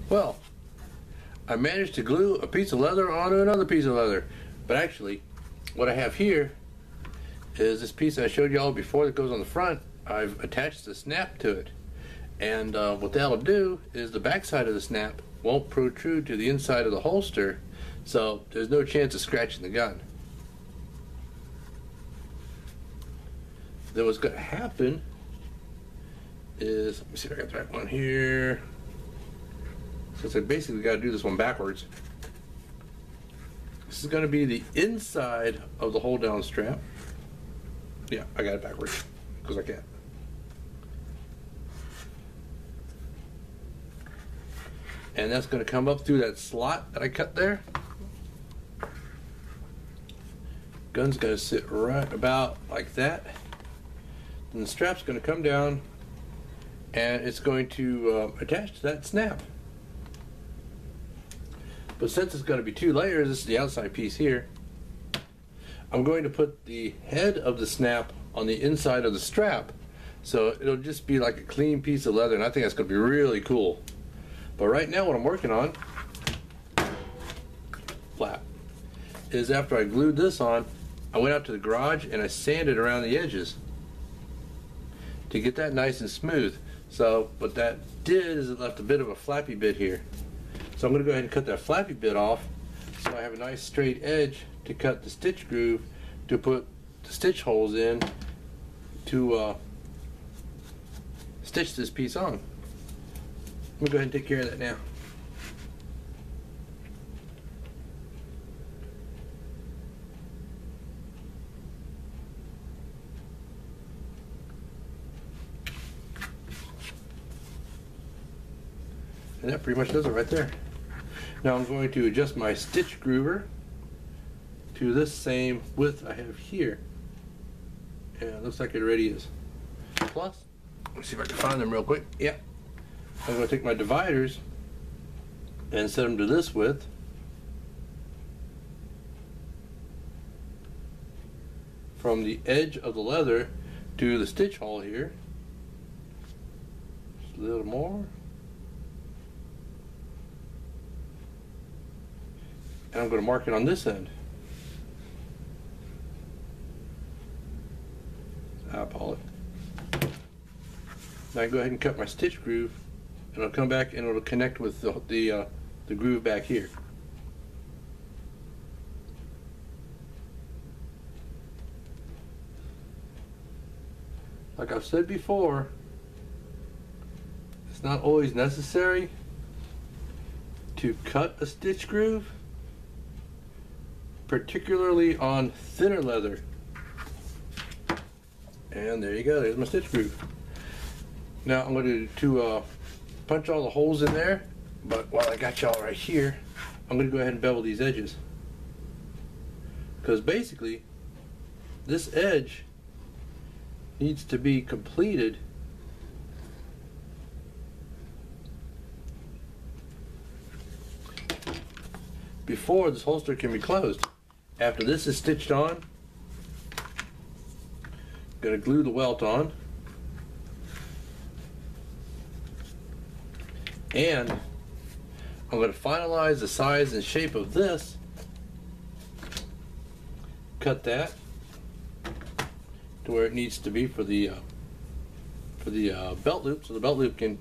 Well, I managed to glue a piece of leather onto another piece of leather. But actually, what I have here is this piece I showed y'all before that goes on the front. I've attached the snap to it. And what that'll do is the back side of the snap won't protrude to the inside of the holster, so there's no chance of scratching the gun. Then what's going to happen is, let me see if I got the right one here. Since I basically got to do this one backwards. This is going to be the inside of the hold down strap. Yeah, I got it backwards because I can. And that's going to come up through that slot that I cut there. Gun's going to sit right about like that. And the strap's going to come down and it's going to attach to that snap. But since it's going to be two layers, this is the outside piece here, I'm going to put the head of the snap on the inside of the strap. So it'll just be like a clean piece of leather, and I think that's going to be really cool. But right now what I'm working on, flap, is after I glued this on, I went out to the garage and I sanded around the edges to get that nice and smooth. So what that did is it left a bit of a flappy bit here. So I'm going to go ahead and cut that flappy bit off so I have a nice straight edge to cut the stitch groove to put the stitch holes in to stitch this piece on. I'm going to go ahead and take care of that now. And that pretty much does it right there. Now I'm going to adjust my stitch groover to this same width I have here. And it looks like it already is. Plus, let's see if I can find them real quick. Yep. I'm going to take my dividers and set them to this width. From the edge of the leather to the stitch hole here. Just a little more. And I'm going to mark it on this end. Eyeball it. Now I go ahead and cut my stitch groove, and I'll come back and it'll connect with the groove back here. Like I've said before, it's not always necessary to cut a stitch groove, particularly on thinner leather. And there you go, there's my stitch groove. Now I'm going to punch all the holes in there, but while I got y'all right here, I'm going to go ahead and bevel these edges. Because basically, this edge needs to be completed before this holster can be closed. After this is stitched on, I'm going to glue the welt on, and I'm going to finalize the size and shape of this, cut that to where it needs to be for the belt loop, so the belt loop can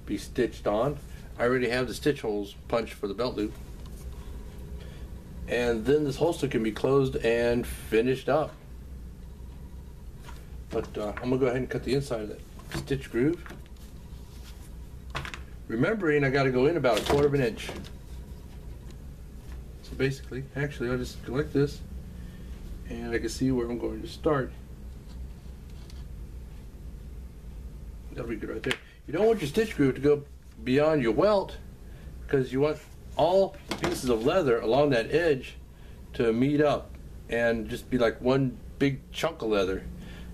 be stitched on. I already have the stitch holes punched for the belt loop. And then this holster can be closed and finished up. But I'm going to go ahead and cut the inside of that stitch groove. Remembering I got to go in about 1/4 of an inch. So basically, actually I'll just go like this and I can see where I'm going to start. That'll be good right there. You don't want your stitch groove to go beyond your welt because you want all pieces of leather along that edge to meet up and just be like one big chunk of leather.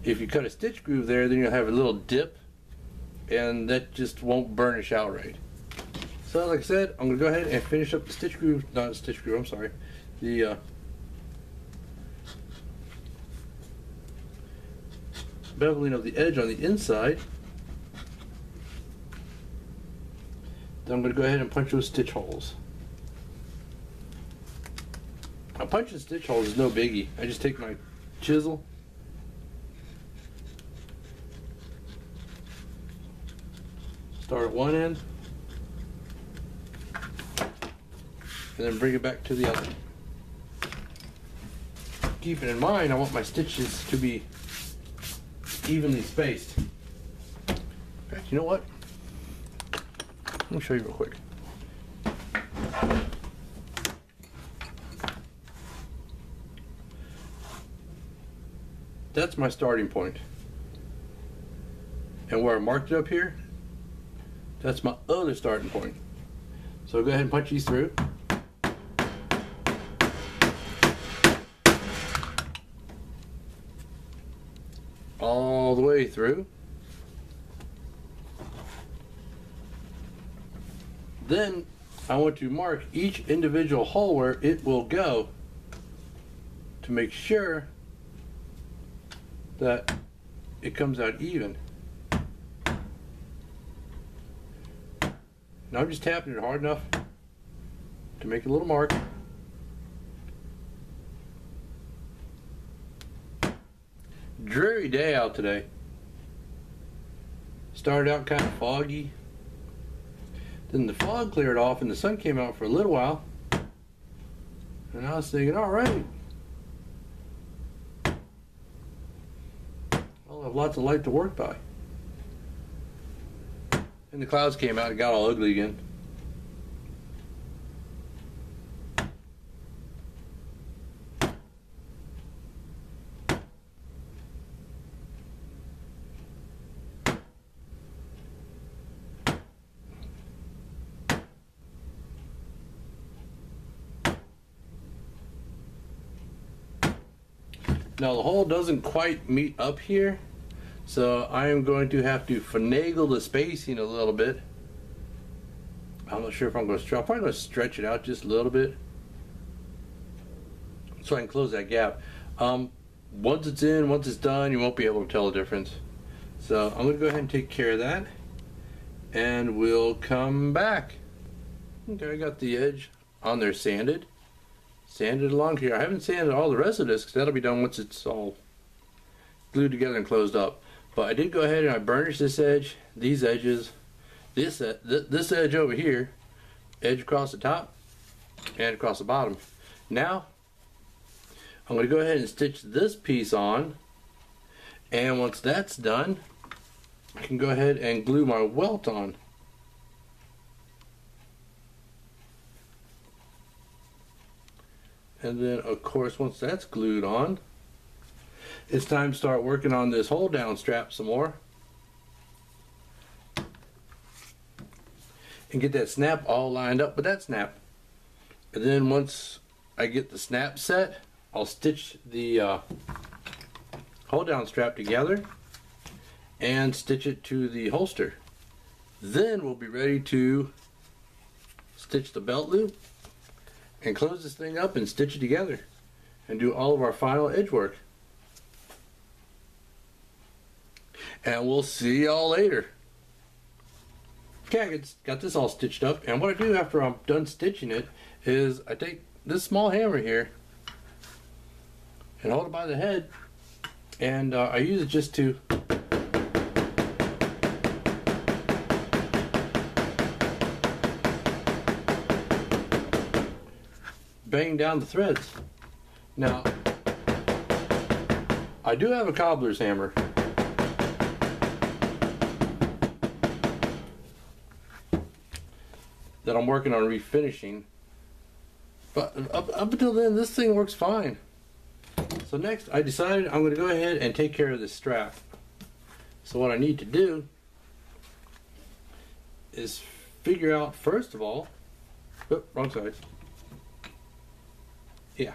If you cut a stitch groove there, then you'll have a little dip and that just won't burnish out right. So like I said, I'm going to go ahead and finish up the stitch groove, not the stitch groove, I'm sorry, the beveling of the edge on the inside. Then I'm going to go ahead and punch those stitch holes. Now punching stitch holes is no biggie. I just take my chisel, start at one end, and then bring it back to the other. Keeping in mind, I want my stitches to be evenly spaced. In fact, you know what? Let me show you real quick. That's my starting point. And where I marked it up here, that's my other starting point. So go ahead and punch these through. All the way through. Then I want to mark each individual hole where it will go to make sure that it comes out even. Now I'm just tapping it hard enough to make a little mark. Dreary day out today. Started out kind of foggy. Then the fog cleared off and the sun came out for a little while. And I was thinking, all right, I'll have lots of light to work by. And the clouds came out and got all ugly again. Now the hole doesn't quite meet up here, so I am going to have to finagle the spacing a little bit. I'm not sure if I'm going to stretch. I'm probably going to stretch it out just a little bit so I can close that gap. Once it's in, once it's done, you won't be able to tell the difference. So I'm going to go ahead and take care of that, and we'll come back. Okay, I got the edge on there sanded along here. I haven't sanded all the rest of this because that'll be done once it's all glued together and closed up. But I did go ahead and I burnished this edge, these edges, this edge over here, edge across the top and across the bottom. Now I'm going to go ahead and stitch this piece on, and once that's done I can go ahead and glue my welt on. And then of course once that's glued on, it's time to start working on this hold down strap some more and get that snap all lined up with that snap. And then once I get the snap set, I'll stitch the hold down strap together and stitch it to the holster. Then we'll be ready to stitch the belt loop and close this thing up and stitch it together and do all of our final edge work. And we'll see y'all later. Okay, I got this all stitched up, and what I do after I'm done stitching it is I take this small hammer here and hold it by the head, and I use it just to bang down the threads. Now, I do have a cobbler's hammer. That I'm working on refinishing. But up until then, this thing works fine. So next, I decided I'm going to go ahead and take care of this strap. So what I need to do is figure out, first of all, oh, wrong side. Yeah.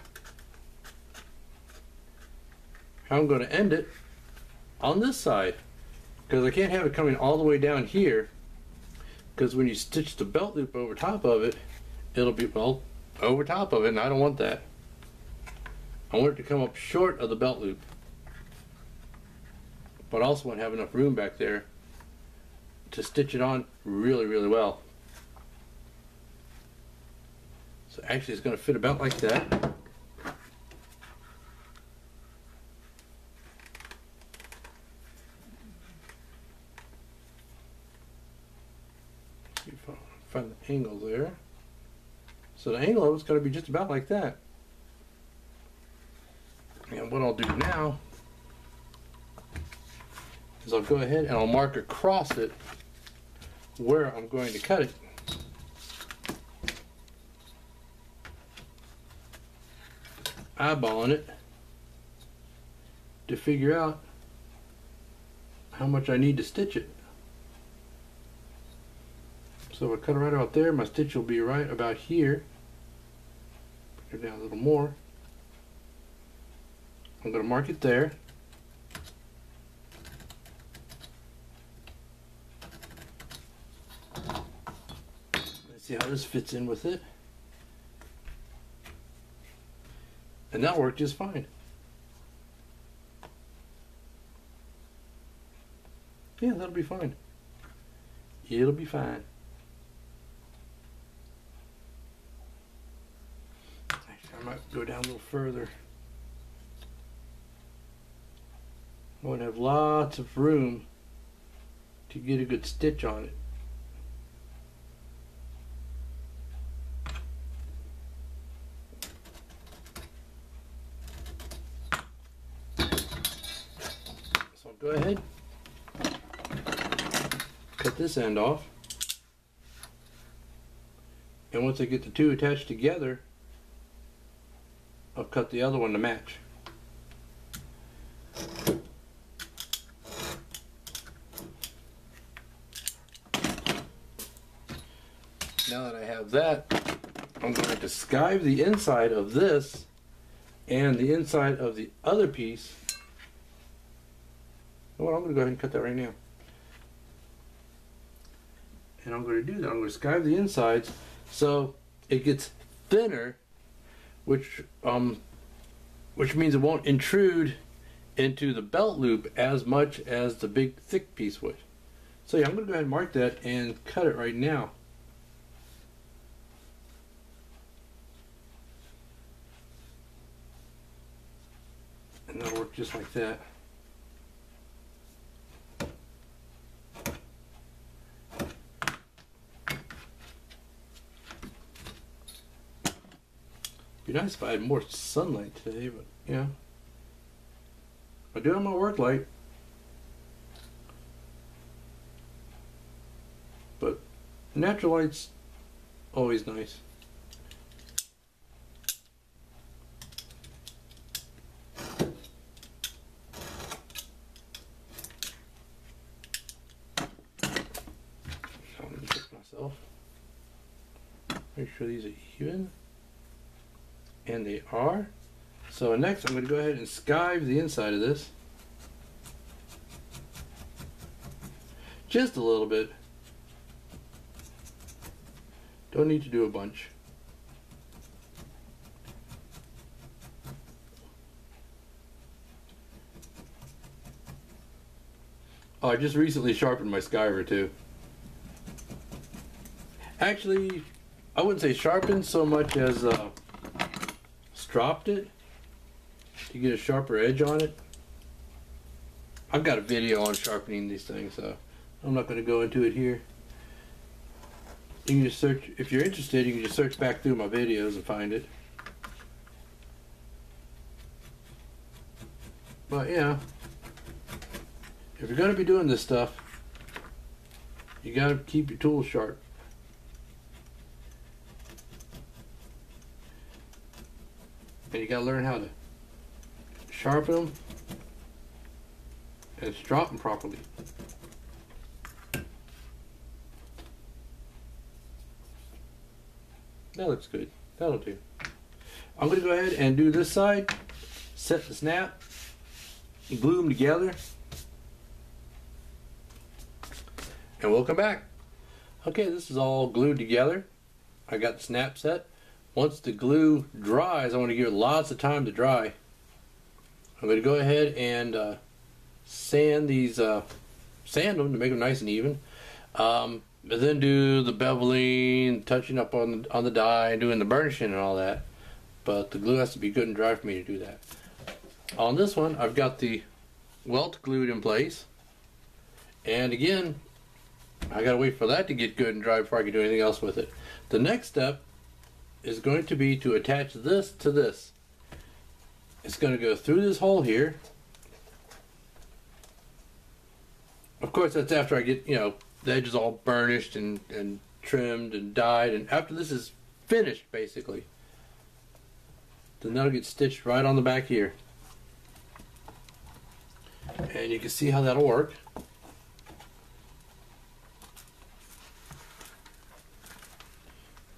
How I'm going to end it on this side, because I can't have it coming all the way down here, because when you stitch the belt loop over top of it, it'll be, well, over top of it, and I don't want that. I want it to come up short of the belt loop, but I also want to have enough room back there to stitch it on really, really well. So actually it's going to fit about like that. Find the angle there. So the angle of it's got to be just about like that. And what I'll do now is I'll go ahead and I'll mark across it where I'm going to cut it. Eyeballing it to figure out how much I need to stitch it. So if I cut it right about there, my stitch will be right about here. Put it down a little more. I'm going to mark it there. Let's see how this fits in with it. And that worked just fine. Yeah, that'll be fine. It'll be fine. I might go down a little further. I want to have lots of room to get a good stitch on it. So I'll go ahead, cut this end off, and once I get the two attached together, I'll cut the other one to match. Now that I have that, I'm going to skive the inside of this and the inside of the other piece. Well, I'm going to go ahead and cut that right now. And I'm going to do that. I'm going to skive the insides so it gets thinner, which means it won't intrude into the belt loop as much as the big thick piece would. So yeah, I'm going to go ahead and mark that and cut it right now. And that'll work just like that. Be nice if I had more sunlight today, but yeah. I do have my work light. But natural light's always nice. I'm gonna check myself. Make sure these are even. And they are. So next I'm going to go ahead and skive the inside of this. Just a little bit. Don't need to do a bunch. Oh, I just recently sharpened my skiver too. Actually, I wouldn't say sharpened so much as stropped it to get a sharper edge on it. I've got a video on sharpening these things, so I'm not going to go into it here. You can just search, if you're interested, you can just search back through my videos and find it. But yeah, if you're going to be doing this stuff, you got to keep your tools sharp. And you got to learn how to sharpen them and strop them properly. That looks good. That'll do. I'm going to go ahead and do this side, set the snap, glue them together, and we'll come back. Okay, this is all glued together. I got the snap set. Once the glue dries, I want to give it lots of time to dry. I'm going to go ahead and sand these, sand them to make them nice and even. but then do the beveling, touching up on the die, doing the burnishing and all that. But the glue has to be good and dry for me to do that. On this one, I've got the welt glued in place, and again, I gotta wait for that to get good and dry before I can do anything else with it. The next step is going to be to attach this to this. It's going to go through this hole here. Of course, that's after I get, the edges all burnished and trimmed and dyed, and after this is finished, basically. Then that'll get stitched right on the back here. And you can see how that'll work.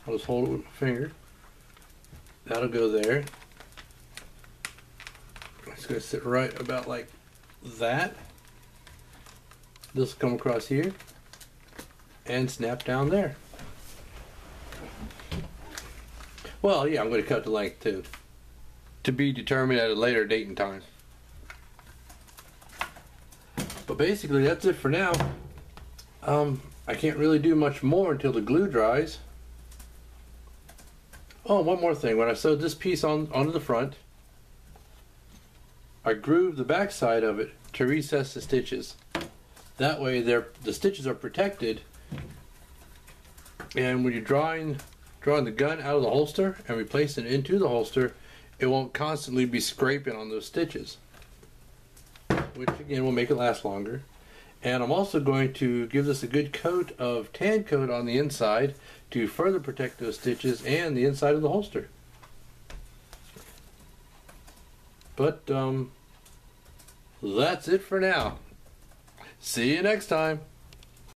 I'll just hold it with my finger. That'll go there. It's going to sit right about like that. This will come across here and snap down there. Well, yeah, I'm going to cut the length too, to be determined at a later date and time. But basically, that's it for now. I can't really do much more until the glue dries. Oh, one more thing. When I sewed this piece onto the front, I grooved the back side of it to recess the stitches. That way the stitches are protected, and when you're drawing the gun out of the holster and replacing it into the holster, it won't constantly be scraping on those stitches, which again will make it last longer. And I'm also going to give this a good coat of tan coat on the inside to further protect those stitches and the inside of the holster. But that's it for now. See you next time.